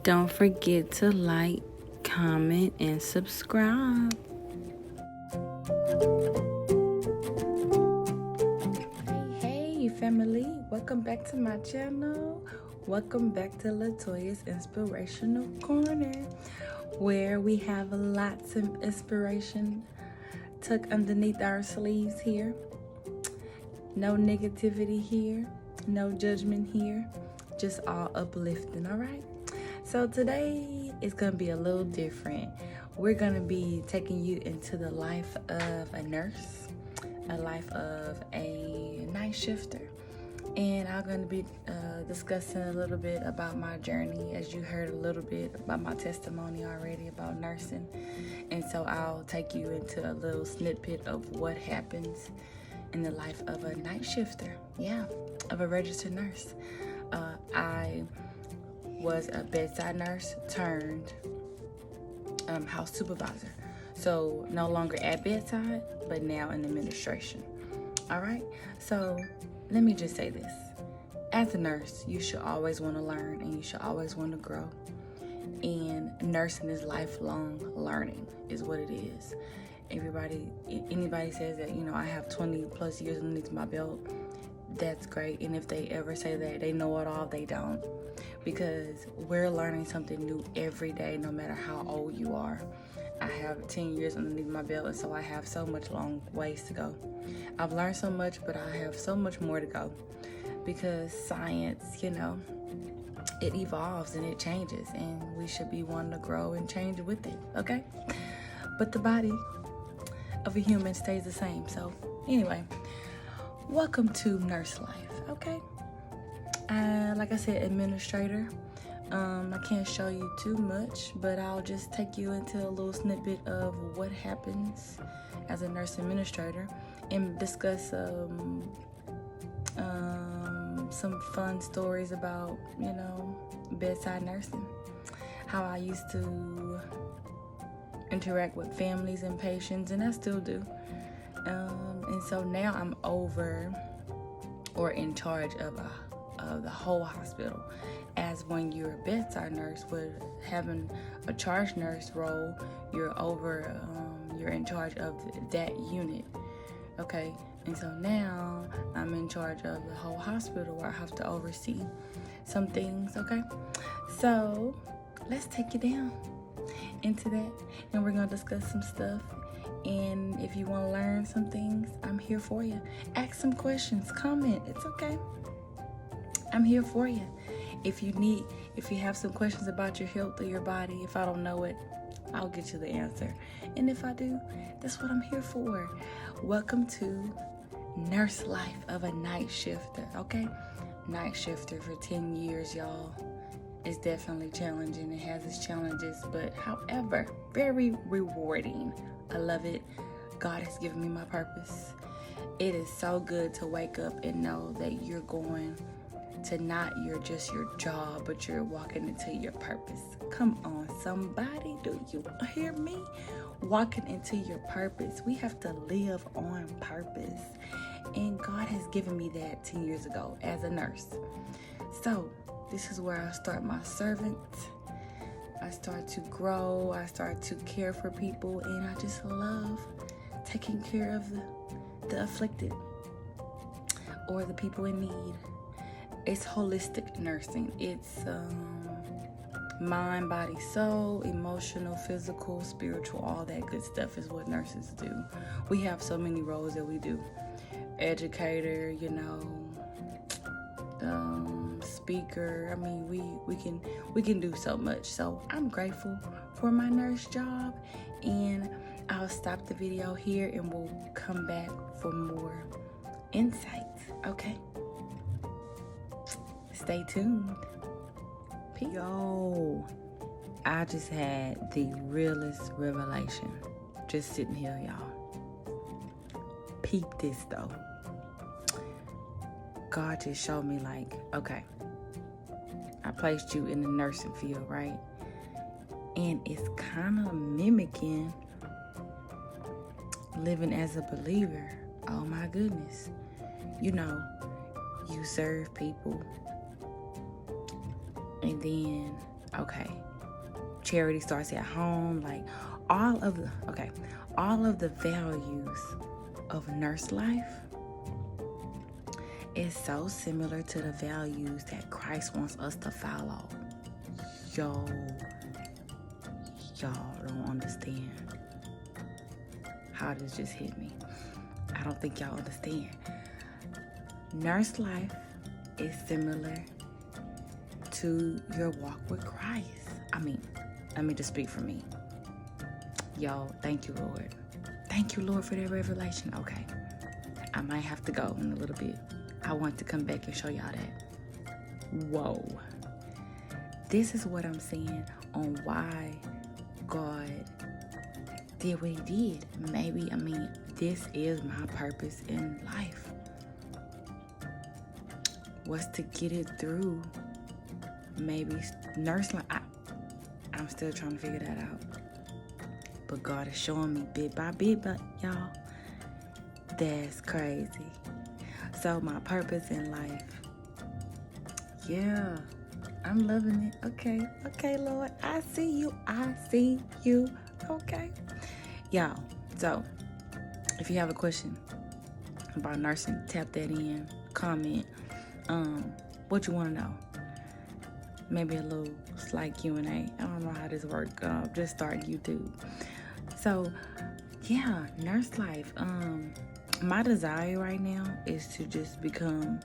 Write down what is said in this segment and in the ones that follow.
Don't forget to like, comment, and subscribe. Hey family, welcome back to my channel. Welcome back to Latoya's Inspirational Corner, where we have lots of inspiration tucked underneath our sleeves here. No negativity here, no judgment here, just all uplifting, all right? So today is going to be a little different. We're going to be taking you into the life of a nurse, a life of a night shifter. And I'm going to be discussing a little bit about my journey, as you heard a little bit about my testimony already about nursing. And so I'll take you into a little snippet of what happens in the life of a night shifter, of a registered nurse. I was a bedside nurse turned house supervisor. So no longer at bedside, but now in administration. All right. So let me just say this. As a nurse, you should always want to learn and you should always want to grow. And nursing is lifelong learning is what it is. Anybody says that, I have 20 plus years underneath my belt, that's great. And if they ever say that they know it all, they don't. Because we're learning something new every day, no matter how old you are. I have 10 years underneath my belt, and so I have so much long ways to go. I've learned so much, but I have so much more to go. Because science, it evolves and it changes, and we should be wanting to grow and change with it, okay? But the body of a human stays the same. So anyway, welcome to nurse life, okay? Like I said, administrator. I can't show you too much, but I'll just take you into a little snippet of what happens as a nurse administrator and discuss some fun stories about, bedside nursing. How I used to interact with families and patients, and I still do. And so now I'm over or in charge of the whole hospital. As when you're a bedside nurse, with having a charge nurse role, you're in charge of that unit, okay? And so now I'm in charge of the whole hospital, where I have to oversee some things, okay? So let's take you down into that, and we're gonna discuss some stuff. And if you want to learn some things, I'm here for you. Ask some questions, comment, it's okay. I'm here for you. If you have some questions about your health or your body, if I don't know it, I'll get you the answer. And if I do, that's what I'm here for. Welcome to nurse life of a night shifter, okay? Night shifter for 10 years, y'all. It's definitely challenging. It has its challenges, but however, very rewarding. I love it. God has given me my purpose. It is so good to wake up and know that you're going to just your job, but you're walking into your purpose. Come on, somebody, do you hear me? Walking into your purpose. We have to live on purpose. And God has given me that 10 years ago as a nurse. So this is where I start my servant. I start to grow. I start to care for people. And I just love taking care of the afflicted or the people in need. It's holistic nursing. It's mind, body, soul, emotional, physical, spiritual, all that good stuff is what nurses do. We have so many roles that we do. Educator, speaker. I mean, we can do so much. So I'm grateful for my nurse job, and I'll stop the video here and we'll come back for more insights, okay? Stay tuned. Peace. Yo, I just had the realest revelation just sitting here, y'all. Peep this though. God just showed me, like, okay, I placed you in the nursing field, right? And it's kind of mimicking living as a believer. Oh my goodness. You serve people, and then Okay. Charity starts at home. Like all of the values of nurse life is so similar to the values that Christ wants us to follow. Y'all don't understand how this just hit me. I don't think y'all understand. Nurse life is similar to your walk with Christ. I mean, let me just speak for me. Y'all, thank you, Lord. Thank you, Lord, for that revelation. Okay. I might have to go in a little bit. I want to come back and show y'all that. Whoa. This is what I'm saying on why God did what he did. This is my purpose in life. Was to get it through. Maybe nurse life. I'm still trying to figure that out. But God is showing me bit by bit, but y'all, that's crazy. So my purpose in life, yeah, I'm loving it. Okay, Lord, I see you. Okay, y'all. So if you have a question about nursing, tap that in, comment. What you want to know? Maybe a little slight Q&A. I don't know how this works. Just start YouTube. So, yeah, nurse life. My desire right now is to just become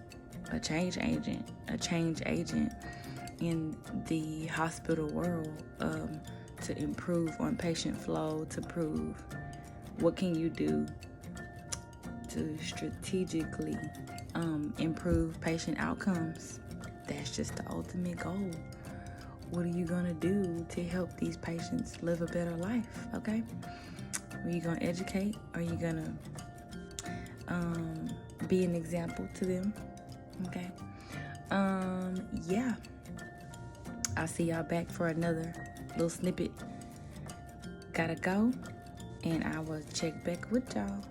a change agent in the hospital world, to improve on patient flow, to prove what can you do to strategically improve patient outcomes. That's just the ultimate goal. What are you gonna do to help these patients live a better life? Okay, are you gonna educate? Are you gonna be an example to them? Okay. Yeah, I'll see y'all back for another little snippet. Gotta go, and I will check back with y'all.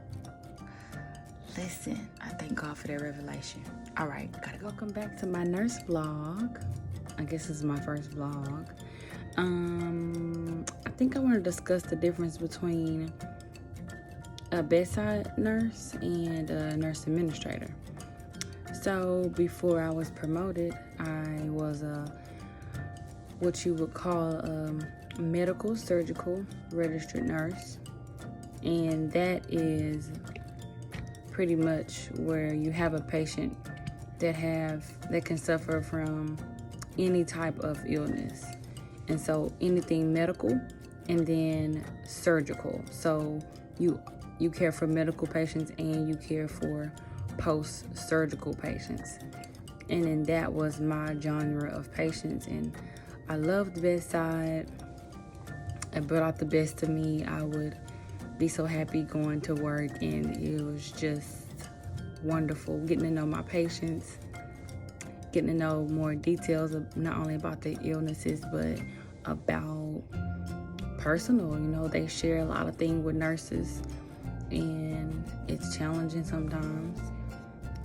Listen, I thank God for that revelation. All right, gotta go. Welcome back to my nurse vlog. I guess this is my first vlog. I think I want to discuss the difference between a bedside nurse and a nurse administrator. So before I was promoted, I was what you would call a medical surgical registered nurse, and that is pretty much where you have a patient that can suffer from any type of illness, and so anything medical and then surgical. So you care for medical patients and you care for post-surgical patients, and then that was my genre of patients, and I loved bedside. It brought out the best of me. I would be so happy going to work, and it was just wonderful getting to know my patients, getting to know more details of not only about the illnesses but about personal. They share a lot of things with nurses, and it's challenging sometimes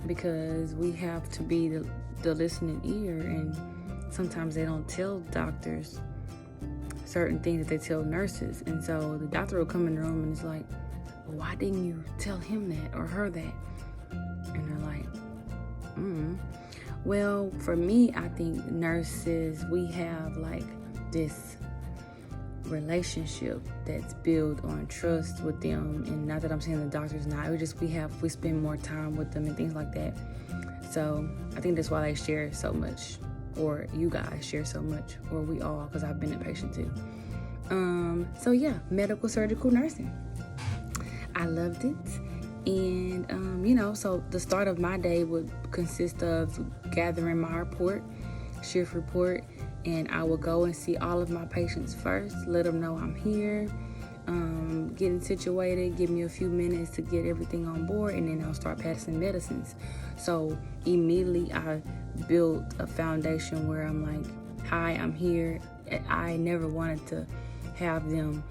because we have to be the listening ear, and sometimes they don't tell doctors certain things that they tell nurses, and so the doctor will come in the room and it's like, well, why didn't you tell him that or her that? And they're like, Well, for me, I think nurses, we have like this relationship that's built on trust with them, and not that I'm saying the doctors not, we spend more time with them and things like that. So I think that's why they share so much, or you guys share so much, or we all, because I've been a patient too. So yeah, medical surgical nursing, I loved it. And so the start of my day would consist of gathering my shift report, and I will go and see all of my patients first, let them know I'm here, getting situated, give me a few minutes to get everything on board, and then I'll start passing medicines. So immediately I built a foundation where I'm like, hi, I'm here. I never wanted to have them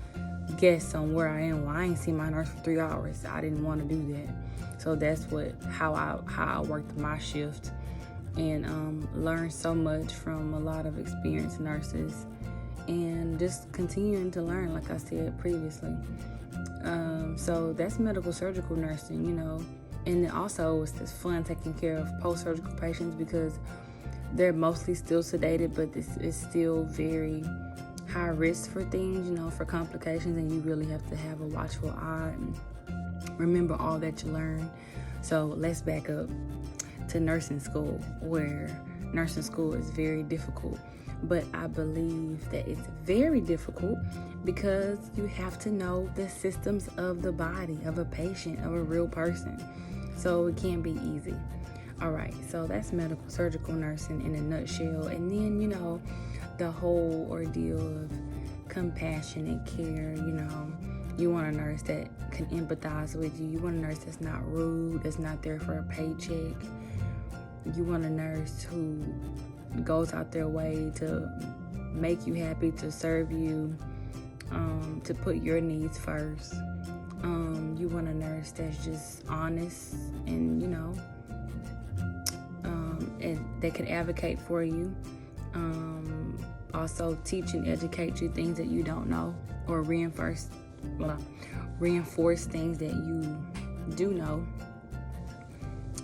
guess on where I am. Well, I ain't seen my nurse for 3 hours. I didn't want to do that. So that's how I worked my shift. and learn so much from a lot of experienced nurses, and just continuing to learn, like I said previously. So that's medical surgical nursing, and also it's fun taking care of post-surgical patients because they're mostly still sedated, but it's still very high risk for things, for complications, and you really have to have a watchful eye and remember all that you learn. So let's back up to nursing school, where nursing school is very difficult. But I believe that it's very difficult because you have to know the systems of the body of a patient, of a real person. So it can't be easy. All right, so that's medical surgical nursing in a nutshell. And then, the whole ordeal of compassionate care, you want a nurse that can empathize with you. You want a nurse that's not rude, that's not there for a paycheck. You want a nurse who goes out their way to make you happy, to serve you, to put your needs first. You want a nurse that's just honest and, and that can advocate for you. Also teach and educate you things that you don't know, or reinforce things that you do know.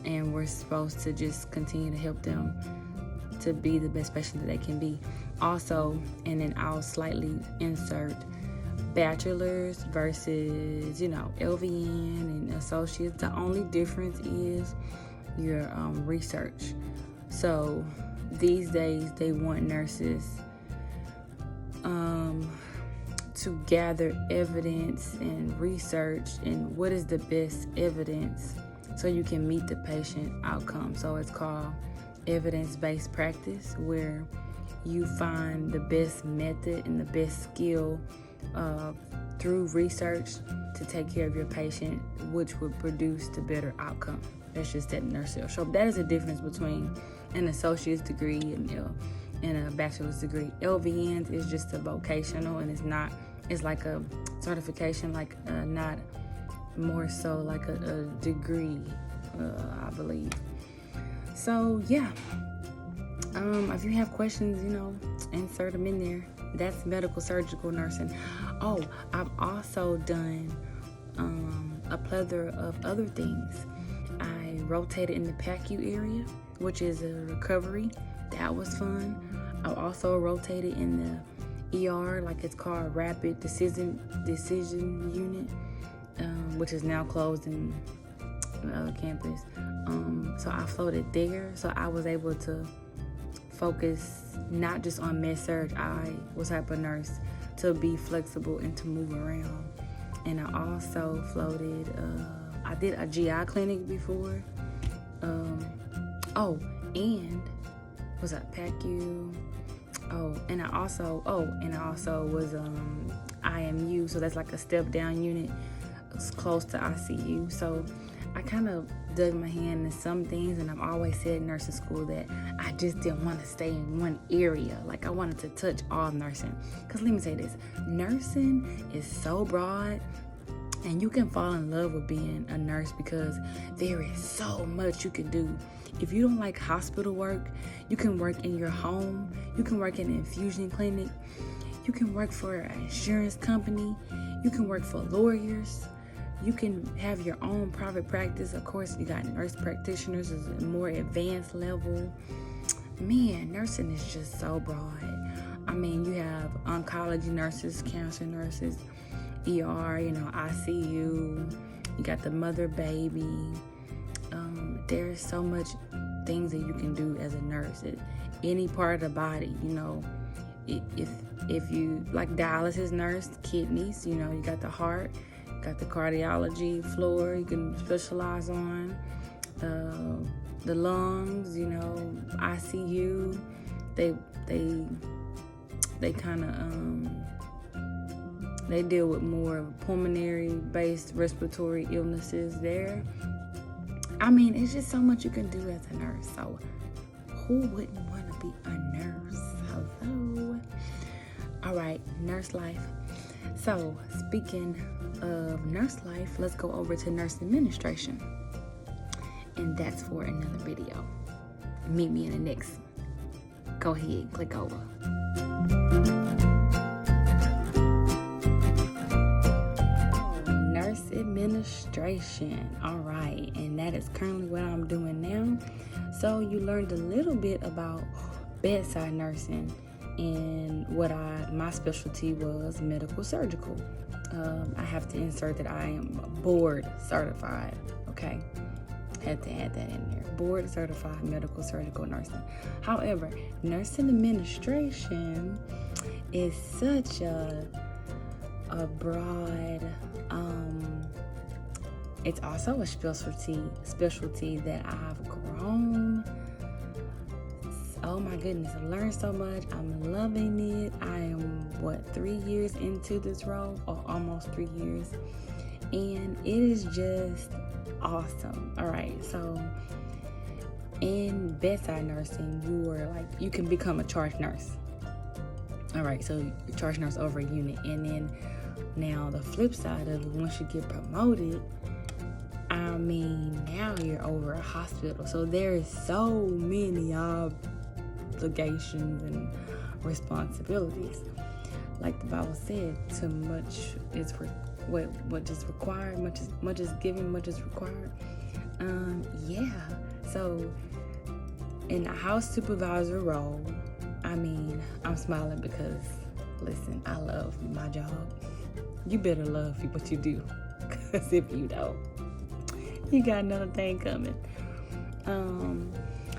And we're supposed to just continue to help them to be the best patient that they can be. Also, and then I'll slightly insert bachelor's versus, LVN and associates. The only difference is your research. So these days they want nurses to gather evidence and research and what is the best evidence so you can meet the patient outcome. So it's called evidence-based practice, where you find the best method and the best skill through research to take care of your patient, which would produce the better outcome. That's just that nurse. So that is the difference between an associate's degree and a bachelor's degree. LVN is just a vocational, and it's like a certification, not more so like a degree, I believe. So yeah, if you have questions, insert them in there. That's medical surgical nursing. Oh, I've also done a plethora of other things. I rotated in the PACU area, which is a recovery. That was fun. I also rotated in the ER, like it's called Rapid Decision Unit, which is now closed in another campus. So I floated there, so I was able to focus not just on med surg. I was type of nurse to be flexible and to move around. And I also floated, I did a GI clinic before. And was that PACU? And I also was IMU, so that's like a step down unit. It's close to ICU. So I kind of dug my hand in some things, and I've always said in nursing school that I just didn't want to stay in one area. Like, I wanted to touch all nursing. Because let me say this, nursing is so broad, and you can fall in love with being a nurse because there is so much you can do. If you don't like hospital work, you can work in your home, you can work in an infusion clinic, you can work for an insurance company, you can work for lawyers, you can have your own private practice. Of course, you got nurse practitioners is a more advanced level. Man, nursing is just so broad. I mean, you have oncology nurses, cancer nurses, ER, ICU, you got the mother baby. There's so much things that you can do as a nurse at any part of the body. If you like dialysis nurse, kidneys, you got the heart, got the cardiology floor you can specialize on, the lungs, ICU. They kind of they deal with more pulmonary based respiratory illnesses there. I mean, it's just so much you can do as a nurse. So who wouldn't want to be a nurse? Hello. All right, nurse life. So speaking of nurse life, let's go over to nurse administration. And that's for another video. meet me in the next one. Go ahead, click over. Nurse administration. All right, and that is currently what I'm doing now. So you learned a little bit about bedside nursing, and my specialty was medical surgical. I have to insert that I am board certified. Okay, had to add that in there. Board certified medical surgical nursing. However, nursing administration is such a broad. It's also a specialty that I've grown. Oh my goodness, I learned so much. I'm loving it. I am 3 years into this role, or almost 3 years, and it is just awesome. All right, so in bedside nursing, you can become a charge nurse. All right, so you're charge nurse over a unit, and then now the flip side of it, once you get promoted, now you're over a hospital. So there is so many obligations and responsibilities. Like the Bible said, too much is what is required, much is given, much is required. So in the house supervisor role, I'm smiling because, listen, I love my job. You better love what you do, because if you don't, you got another thing coming.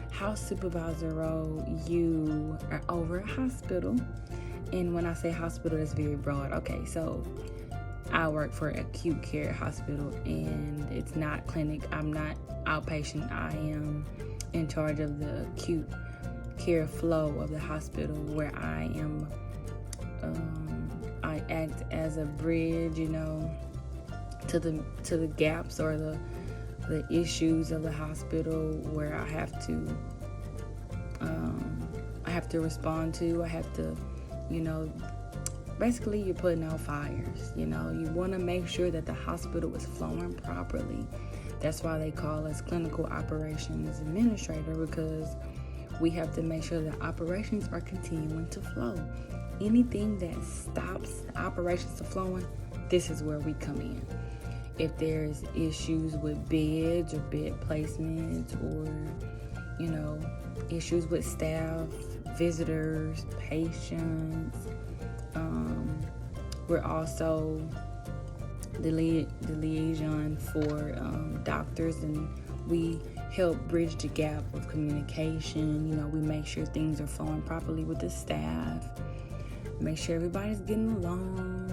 House supervisor role, you are over a hospital. And when I say hospital, it's very broad. Okay, so I work for acute care hospital, and it's not clinic. I'm not outpatient. I am in charge of the acute care flow of the hospital, where I am. I act as a bridge, to the gaps or the issues of the hospital, where I have to respond to. I have to, basically you're putting out fires. You want to make sure that the hospital is flowing properly. That's why they call us clinical operations administrator, because we have to make sure that operations are continuing to flow. Anything that stops the operations from flowing, this is where we come in. If there's issues with beds or bed placements, or issues with staff, visitors, patients, we're also the liaison for doctors, and we help bridge the gap of communication. We make sure things are flowing properly with the staff, make sure everybody's getting along.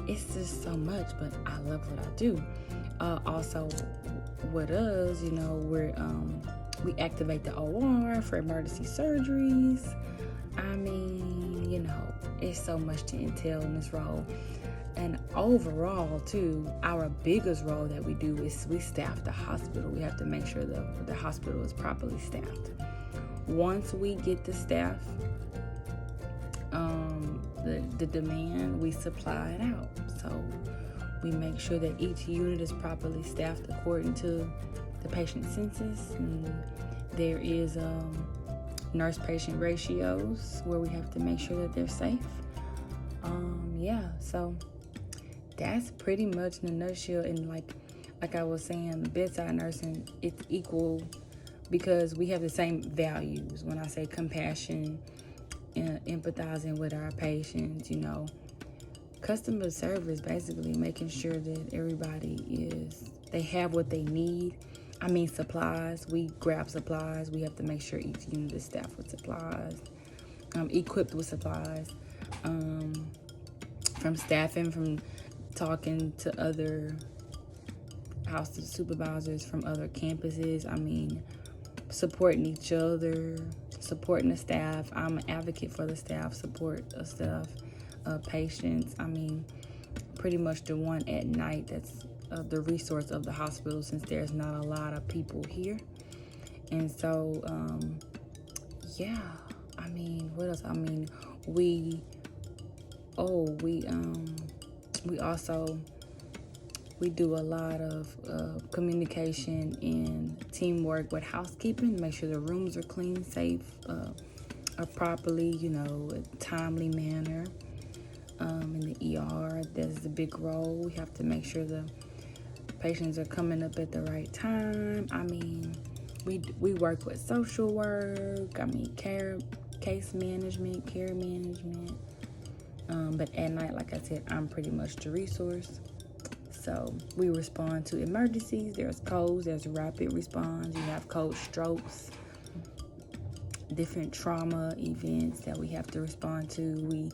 It's just so much, but I love what I do. Also, with us, we activate the OR for emergency surgeries. It's so much to entail in this role. And overall, too, our biggest role that we do is we staff the hospital. We have to make sure the hospital is properly staffed. Once we get the staff, the demand, we supply it out. So we make sure that each unit is properly staffed according to the patient census. And there is nurse-patient ratios where we have to make sure that they're safe. So that's pretty much in a nutshell. And like I was saying, bedside nursing, it's equal because we have the same values. When I say compassion, empathizing with our patients, customer service, basically making sure that they have what they need. Supplies. We grab supplies. We have to make sure each unit is staffed with supplies, equipped with supplies. From staffing, from talking to other house supervisors from other campuses. Supporting each other, supporting the staff. I'm an advocate for the staff, support of staff, patients. Pretty much the one at night that's the resource of the hospital, since there's not a lot of people here. And so, what else? We also We do a lot of communication and teamwork with housekeeping. Make sure the rooms are clean, safe, are properly, a timely manner. In the ER, there's a big role. We have to make sure the patients are coming up at the right time. We work with social work. Case management, care management. But at night, like I said, I'm pretty much the resource. So we respond to emergencies. There's codes, there's rapid response. You have code strokes, different trauma events that we have to respond to. We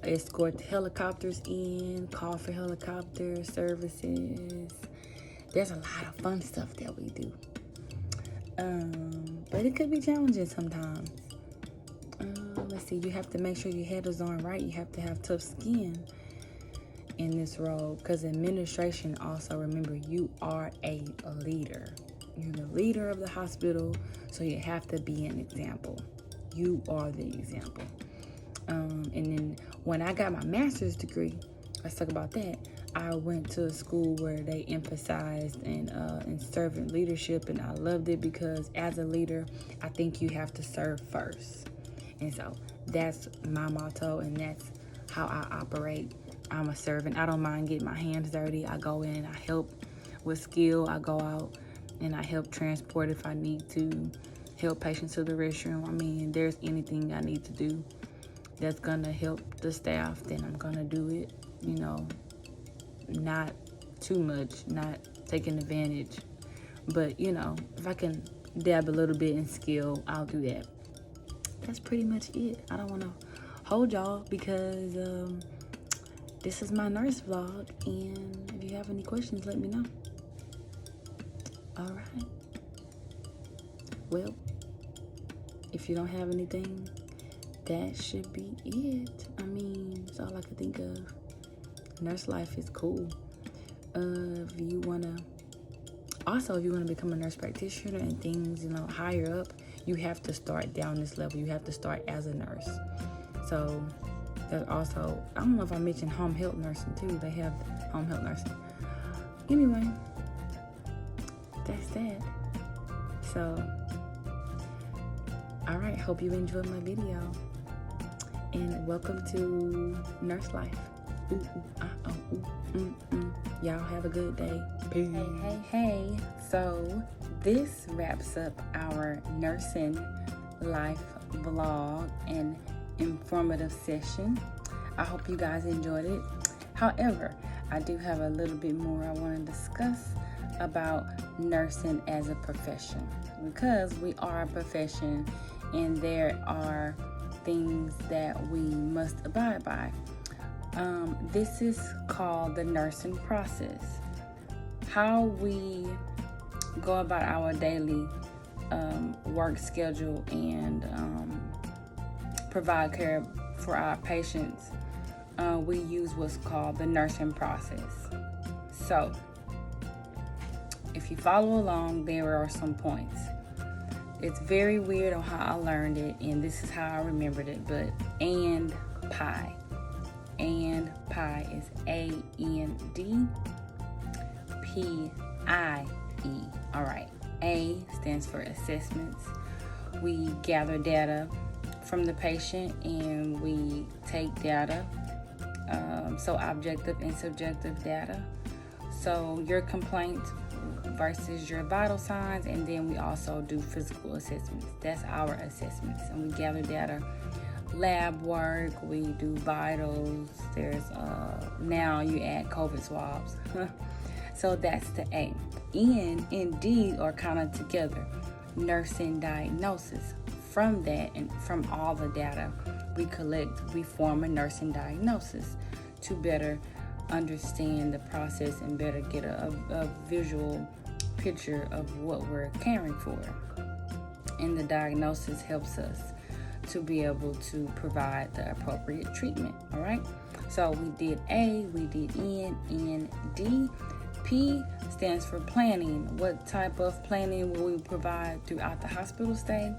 escort the helicopters in, call for helicopter services. There's a lot of fun stuff that we do. But it could be challenging sometimes. Let's see, you have to make sure your head is on right. You have to have tough skin in this role, because administration also, remember, you are a leader. You're the leader of the hospital, so you have to be an example. You are the example. And then when I got my master's degree, let's talk about that. I went to a school where they emphasized in servant leadership, and I loved it because as a leader, I think you have to serve first. And so that's my motto, and that's how I operate. I'm a servant. I don't mind getting my hands dirty. I go in, I help with skill. I go out and I help transport if I need to, help patients to the restroom. If there's anything I need to do that's gonna help the staff, then I'm gonna do it. Not too much, not taking advantage. But, if I can dab a little bit in skill, I'll do that. That's pretty much it. I don't want to hold y'all because this is my nurse vlog, and if you have any questions, let me know. All right. Well, if you don't have anything, that should be it. It's all I could think of. Nurse life is cool. If you want to become a nurse practitioner and things, higher up, you have to start down this level. You have to start as a nurse. So there's also, I don't know if I mentioned home health nursing too. They have home health nursing. Anyway, that's that. So, all right, hope you enjoyed my video. And welcome to Nurse Life. Y'all have a good day. Peace. Hey. So this wraps up our nursing life vlog and informative session. I hope you guys enjoyed it. However, I do have a little bit more I want to discuss about nursing as a profession, because we are a profession and there are things that we must abide by. This is called the nursing process. How we go about our daily work schedule and provide care for our patients. We use what's called the nursing process. So, if you follow along, there are some points. It's very weird on how I learned it, and this is how I remembered it, but and PIE. And PIE is ANDPIE. All right. A stands for assessments. We gather data from the patient and we take data. So objective and subjective data. So your complaint versus your vital signs, and then we also do physical assessments. That's our assessments, and we gather data. Lab work, we do vitals. There's now you add COVID swabs. So that's the A. N and D are kind of together. Nursing diagnosis. From that and from all the data we collect, we form a nursing diagnosis to better understand the process and better get a visual picture of what we're caring for. And the diagnosis helps us to be able to provide the appropriate treatment. All right. So we did A, we did N, and D. P stands for planning. What type of planning will we provide throughout the hospital stay?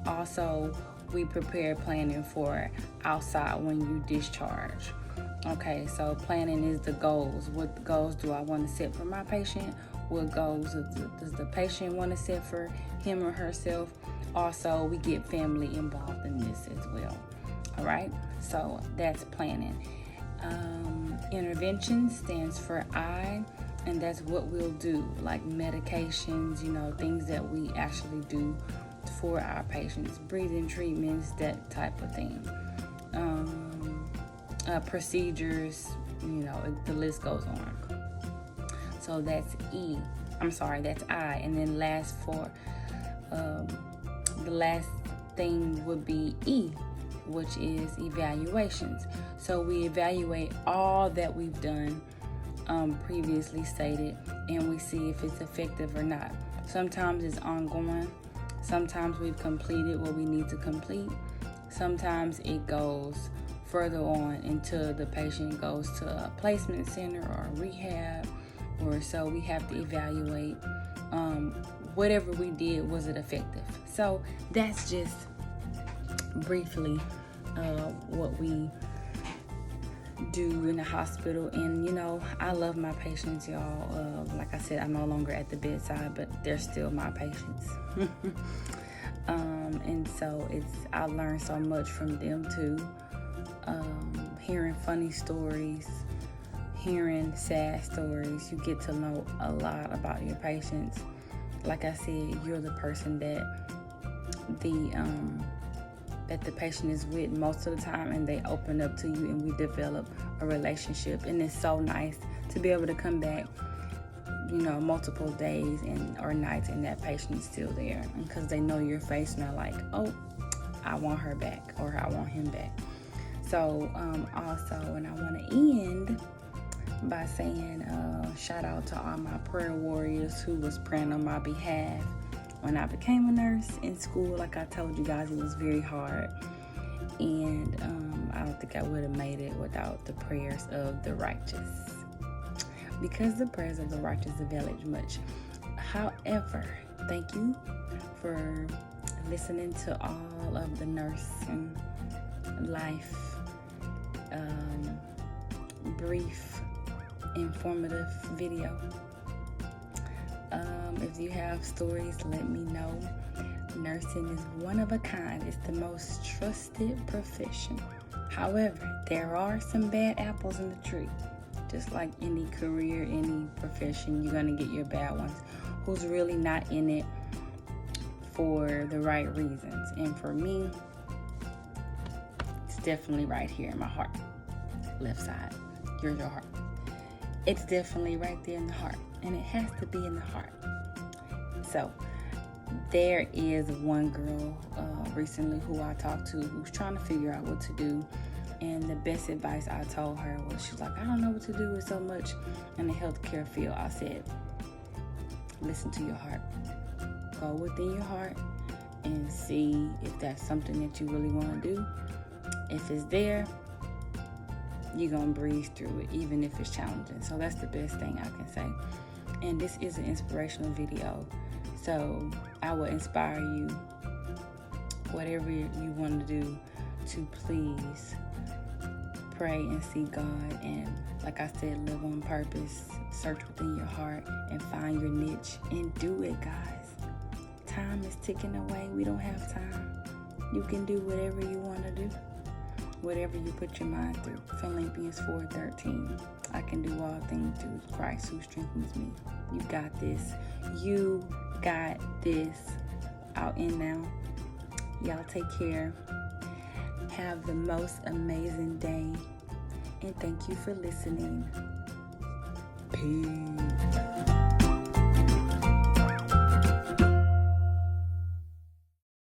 Also, we prepare planning for outside when you discharge. Okay, so planning is the goals. What goals do I want to set for my patient? What goals does the patient want to set for him or herself? Also, we get family involved in this as well. All right, so that's planning. Intervention stands for I, and that's what we'll do, like medications, things that we actually do for our patients, breathing treatments, that type of thing. Procedures, the list goes on. So that's that's I. And then the last thing would be E, which is evaluations. So we evaluate all that we've done previously stated, and we see if it's effective or not. Sometimes it's ongoing. Sometimes we've completed what we need to complete. Sometimes it goes further on until the patient goes to a placement center or rehab, or so we have to evaluate whatever we did, was it effective? So that's just briefly what we do in the hospital. And I love my patients, y'all. Like I said, I'm no longer at the bedside, but they're still my patients. And so I learned so much from them too. Hearing funny stories, hearing sad stories, you get to know a lot about your patients. Like I said, you're the person that the patient is with most of the time, and they open up to you, and we develop a relationship. And it's so nice to be able to come back, multiple days or nights, and that patient is still there, because they know your face and are like, oh, I want her back, or I want him back. So also, and I want to end by saying shout out to all my prayer warriors who was praying on my behalf when I became a nurse in school. Like I told you guys, it was very hard, and I don't think I would have made it without the prayers of the righteous, because the prayers of the righteous availeth much. However, thank you for listening to all of the nursing life brief, informative video. If you have stories, let me know. Nursing is one of a kind. It's the most trusted profession. However, there are some bad apples in the tree. Just like any career, any profession, you're going to get your bad ones who's really not in it for the right reasons. And for me, it's definitely right here in my heart. Left side, your heart. It's definitely right there in the heart, and it has to be in the heart. So there is one girl recently who I talked to who's trying to figure out what to do, and the best advice I told her was, she's like, I don't know what to do with so much in the healthcare field. I said, listen to your heart. Go within your heart and see if that's something that you really want to do. If it's there, you're going to breeze through it, even if it's challenging. So that's the best thing I can say. And this is an inspirational video. So I will inspire you, whatever you want to do, to please pray and see God. And like I said, live on purpose, search within your heart, and find your niche, and do it, guys. Time is ticking away. We don't have time. You can do whatever you want to do. Whatever you put your mind through. Philippians 4:13. I can do all things through Christ who strengthens me. You got this. You got this. Out and now. Y'all take care. Have the most amazing day. And thank you for listening. Peace.